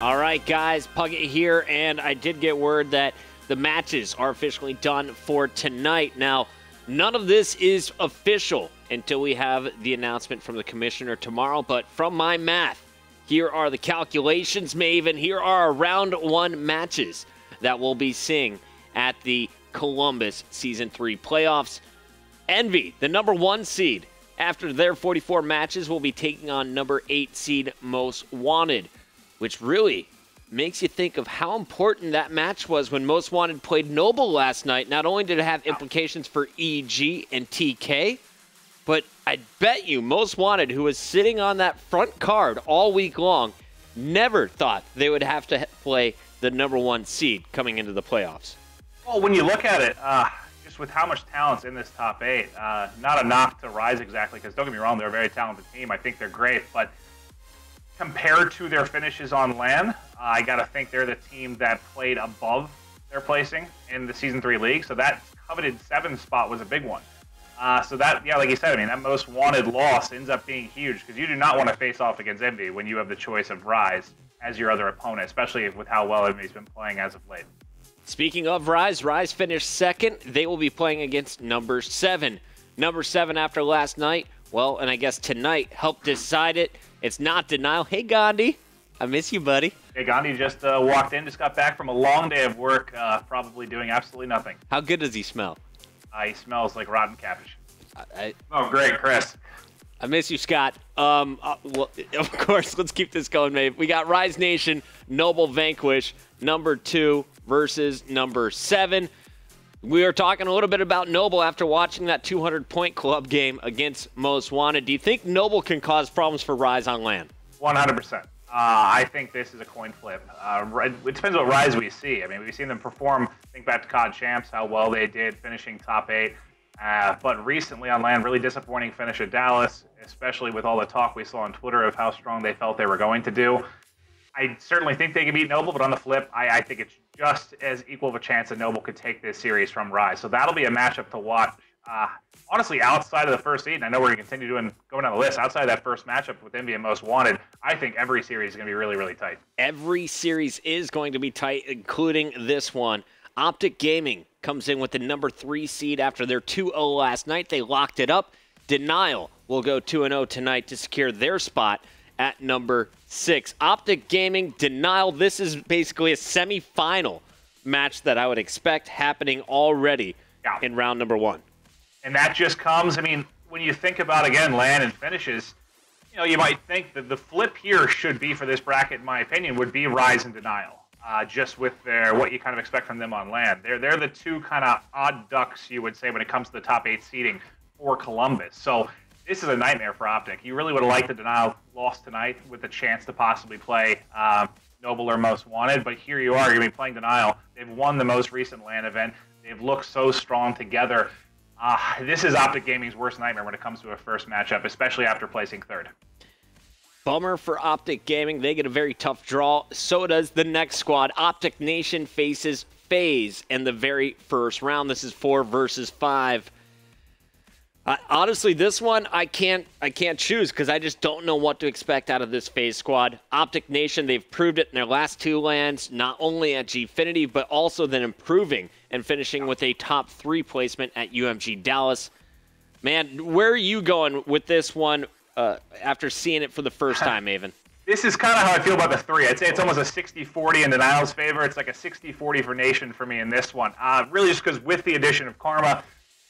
All right, guys, Puckett here, and I did get word that the matches are officially done for tonight. Now, none of this is official until we have the announcement from the commissioner tomorrow, but from my math, here are the calculations, Maven. Here are our round one matches that we'll be seeing at the Columbus Season 3 playoffs. Envy, the number 1 seed, after their 44 matches, will be taking on number 8 seed Most Wanted, which really makes you think of how important that match was when Most Wanted played Noble last night. Not only did it have implications for EG and TK, but I bet you Most Wanted, who was sitting on that front card all week long, never thought they would have to play the number 1 seed coming into the playoffs. Well, when you look at it, just with how much talent's in this top 8, not a knock to Rise exactly, because don't get me wrong, they're a very talented team. I think they're great, but compared to their finishes on LAN, I got to think they're the team that played above their placing in the Season 3 league. So that coveted 7th spot was a big one. So that, yeah, like you said, I mean, that Most Wanted loss ends up being huge because you do not want to face off against Envy when you have the choice of Rise as your other opponent, especially with how well Envy's been playing as of late. Speaking of Rise, Rise finished 2nd. They will be playing against number 7. Number 7 after last night, well, and I guess tonight, helped decide it. It's not Denial. Hey, Gandhi. I miss you, buddy. Hey, Gandhi just walked in, just got back from a long day of work, probably doing absolutely nothing. How good does he smell? He smells like rotten cabbage. Oh, great, Chris. I miss you, Scott. Well, of course, let's keep this going, Maeve. We got Rise Nation, Noble Vanquish, number 2 versus number 7. We are talking a little bit about Noble after watching that 200-point club game against Most Wanted. Do you think Noble can cause problems for Rise on LAN? 100%. I think this is a coin flip. It depends what Rise we see. I mean, we've seen them perform, think back to COD Champs, how well they did, finishing top 8. But recently on LAN, really disappointing finish at Dallas, especially with all the talk we saw on Twitter of how strong they felt they were going to do. I certainly think they can beat Noble, but on the flip, I think it's just as equal of a chance that Noble could take this series from Rise. So that'll be a matchup to watch. Honestly, outside of the first seed, and I know we're going to continue going down the list, outside of that first matchup with Envy and Most Wanted, I think every series is going to be really, really tight. Every series is going to be tight, including this one. OPTIC Gaming comes in with the number 3 seed after their 2-0 last night. They locked it up. Denial will go 2-0 tonight to secure their spot at number 6. OPTIC Gaming, Denial. This is basically a semifinal match that I would expect happening already in round number 1. And that just comes, I mean, when you think about, again, LAN and finishes, you know, you might think that the flip here should be for this bracket, in my opinion, would be Rise and Denial. Just with what you kind of expect from them on LAN. They're the two kind of odd ducks, you would say, when it comes to the top 8 seeding for Columbus. So this is a nightmare for OPTIC. You really would have liked the Denial loss tonight with the chance to possibly play Noble or Most Wanted, but here you are, you're going to be playing Denial. They've won the most recent LAN event. They've looked so strong together. This is OPTIC Gaming's worst nightmare when it comes to a first matchup, especially after placing 3rd. Bummer for OPTIC Gaming. They get a very tough draw. So does the next squad. OPTIC Nation faces FaZe in the very first round. This is 4 versus 5. Honestly, this one I can't choose because I just don't know what to expect out of this FaZe squad. OPTIC Nation, they've proved it in their last 2 LANs, not only at Gfinity, but also then improving and finishing with a top 3 placement at UMG Dallas. Man, where are you going with this one after seeing it for the first time, Maven? This is kind of how I feel about the 3. I'd say it's almost a 60-40 in Denial's favor. It's like a 60-40 for Nation for me in this one. Really just because with the addition of Karma,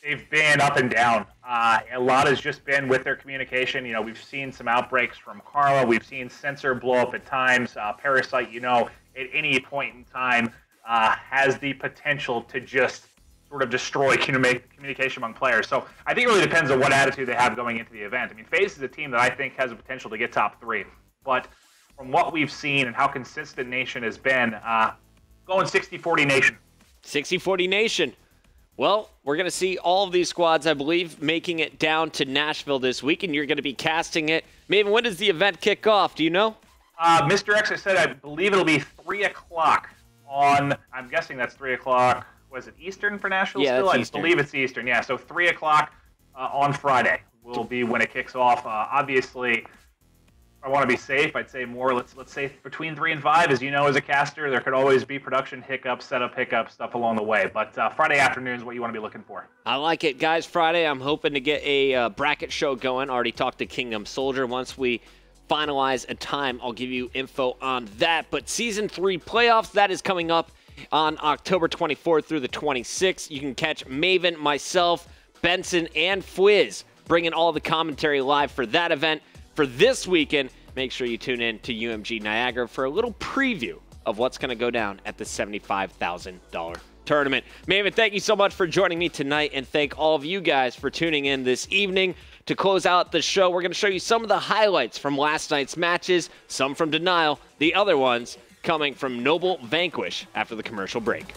they've been up and down. A lot has just been with their communication. You know, we've seen some outbreaks from Karma. We've seen Sensor blow up at times. Parasite, you know, at any point in time has the potential to just sort of destroy communication among players. So I think it really depends on what attitude they have going into the event. I mean, FaZe is a team that I think has the potential to get top 3. But from what we've seen and how consistent Nation has been, going 60-40 Nation. 60-40 Nation. Well, we're going to see all of these squads, I believe, making it down to Nashville this week, and you're going to be casting it. Maven, when does the event kick off? Do you know? Mr. X, I said I believe it'll be 3 o'clock on, I'm guessing that's 3 o'clock. Was it Eastern for Nashville still? I believe it's Eastern, yeah. So 3 o'clock on Friday will be when it kicks off. Obviously, I want to be safe, I'd say more. Let's say between 3 and 5. As you know, as a caster, there could always be production hiccups, setup hiccups, stuff along the way. But Friday afternoon is what you want to be looking for. I like it, guys. Friday, I'm hoping to get a bracket show going. Already talked to Kingdom Soldier. Once we finalize a time, I'll give you info on that. But Season 3 playoffs, that is coming up on October 24th through the 26th. You can catch Maven, myself, Benson, and Fwiz bringing all the commentary live for that event. For this weekend, make sure you tune in to UMG Niagara for a little preview of what's going to go down at the $75,000 tournament. Maven, thank you so much for joining me tonight, and thank all of you guys for tuning in this evening. To close out the show, we're going to show you some of the highlights from last night's matches, some from Denial, the other ones coming from Noble Vanquish after the commercial break.